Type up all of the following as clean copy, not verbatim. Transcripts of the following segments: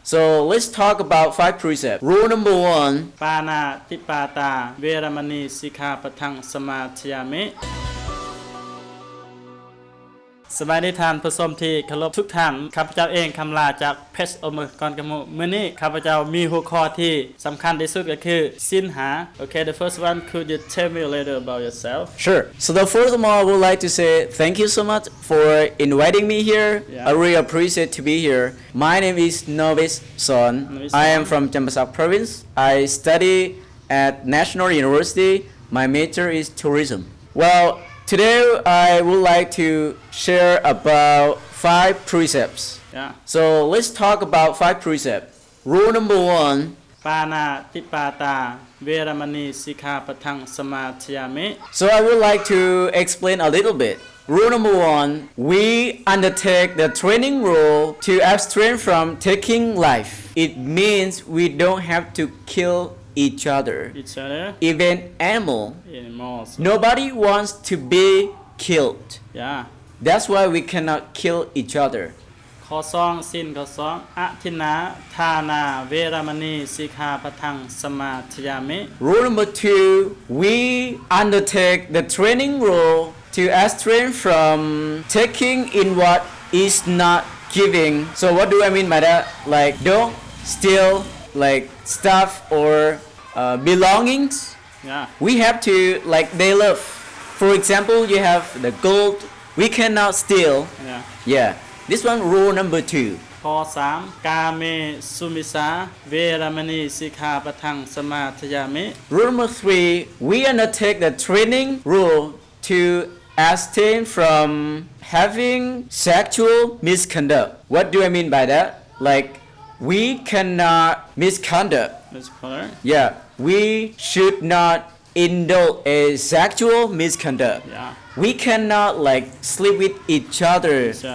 So let's talk about 5 precepts. Rule number 1. ปานาติปาตาเวรมณีสิกขาปะทังสมาธิยามิสบายดีท่านผู้ชมที่เคารพทุกท่านข้าพเจ้าเองคำลาจากเพชรโอมือก่อนกระหมู่มื้อนี้ข้าพเจ้ามีหัวข้อที่สำคัญที่สุดก็คือสินหา Okay, the first one, could you tell me a little about yourself? Sure. So the first of all, I would like to say thank you so much for inviting me here. Yeah. I really appreciate to be here. My name is Novice Son. I am from Champasak Province. I study at National University. My major is tourism. Well, today I would like to share about 5 precepts. Yeah. So let's talk about 5 precepts. Rule number 1. ปานาติปาตาเวรมณีสิกขาปะทังสมาธิยามิ So I would like to explain a little bit. Rule number 1, we undertake the training rule to abstain from taking life. It means we don't have to kill each other, each other even animals. animals Nobody wants to be killed. yeah That's why we cannot kill each other. ข้อ2สิ้นข้อ2อทินาทานาเวรมณีสิกขาปะทังสมาธิยามิ Rule number 2, we undertake the training rule to abstain from taking in what is not giving. So what do I mean by that? Like don't steal like stuff or belongings. yeah We have to like they love. For example, you have the gold. We cannot steal. yeah Yeah. This one rule number 2. ข้อ3กาเมสุมิสาเวรมณีสิกขาปะทังสมาธิยามิ Rule number 3, we undertake the training rule to abstain from having sexual misconduct. What do I mean by that? Like, we cannot misconduct. Let's color Yeah, we should not indulge a sexual misconduct. yeah We cannot like sleep with each other. so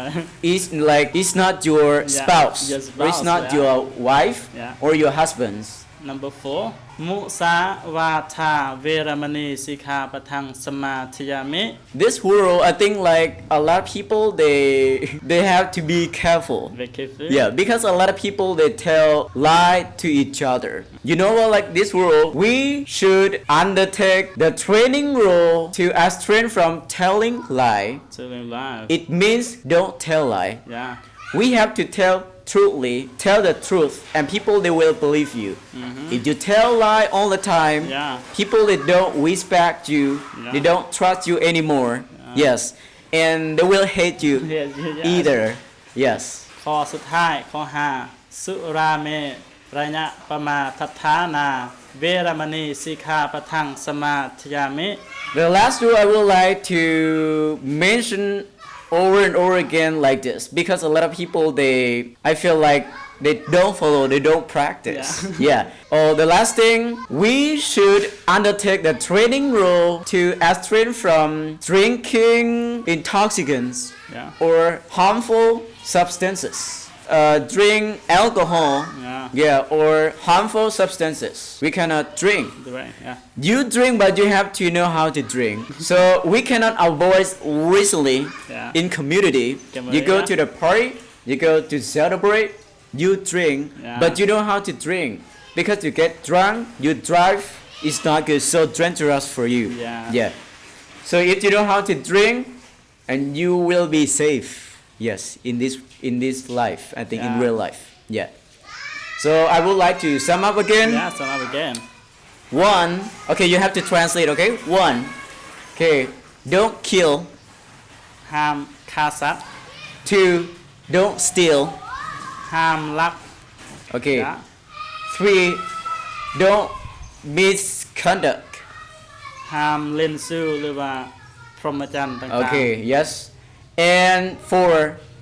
It's not your spouse, your or it's spouse, not yeah. your wife Yeah. or your husband's. number 4มุสาวาทาเวรมณีสิกขาปะทังสมาธิยามิ This rule, I think like a lot of people they have to be careful. very careful Yeah, because a lot of people they tell lie to each other. You know what? Like this rule, we should undertake the training rule to abstain from telling lie. telling lies It means don't tell lie. yeah We have to tell truthfully, tell the truth, and people they will believe you. If you tell lie all the time, yeah people they don't respect you, Yeah. they don't trust you anymore. Yes, and they will hate you Yes, yes. either. Yes. ข้อสุดท้ายข้อ5สุราเมระยะปมาทัฏฐานาเวรมณีสิกขาปะทังสมาธิยามิ The last rule I would like to mention over and over again like this because a lot of people I feel like they don't follow, they don't practice. Yeah. Oh, the last thing, we should undertake the training rule to abstain from drinking intoxicants Yeah. or harmful substances. Drink alcohol, Yeah. or harmful substances. We cannot drink. the way yeah You drink, but you have to know how to drink. So we cannot avoid recently Yeah. in community. You go to the party, you go to celebrate, you drink, Yeah. but you know how to drink because you get drunk, you drive. It's not good, so dangerous for you. Yeah. Yeah. So if you know how to drink, and you will be safe. Yes, in this life, I think in Yeah. real life. Yeah. So I would like to sum up again. yeah sum up again 1, okay, you have to translate, okay? 1, okay, don't kill. ห้ามฆ่าสัตว์ 2, don't steal. ห้ามลัก Okay. Yeah. 3, don't misconduct. ห้ามเล่นซื่อหรือว่าพรหมจรรย์ต่าง Okay, yes. And 4,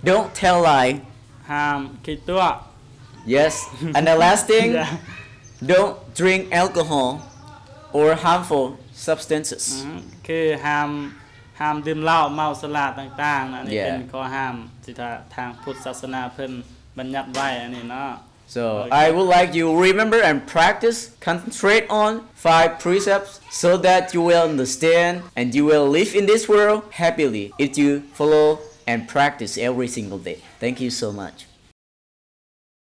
don't tell lie. ๆห้ามคิดตัว Yes. And the last thing, Yeah. don't drink alcohol or harmful substances. คือห้ามดื่มเหล้าเมาสุราต่างๆนะนี่ Yeah. เป็นข้อห้ามที่ทางพุทธศาสนาเพิ่นบัญญัติไว้อันนี้เนาะ So Okay. I would like you remember and practice, concentrate on 5 precepts so that you will understand and you will live in this world happily if you follow and practice every single day. Thank you so much.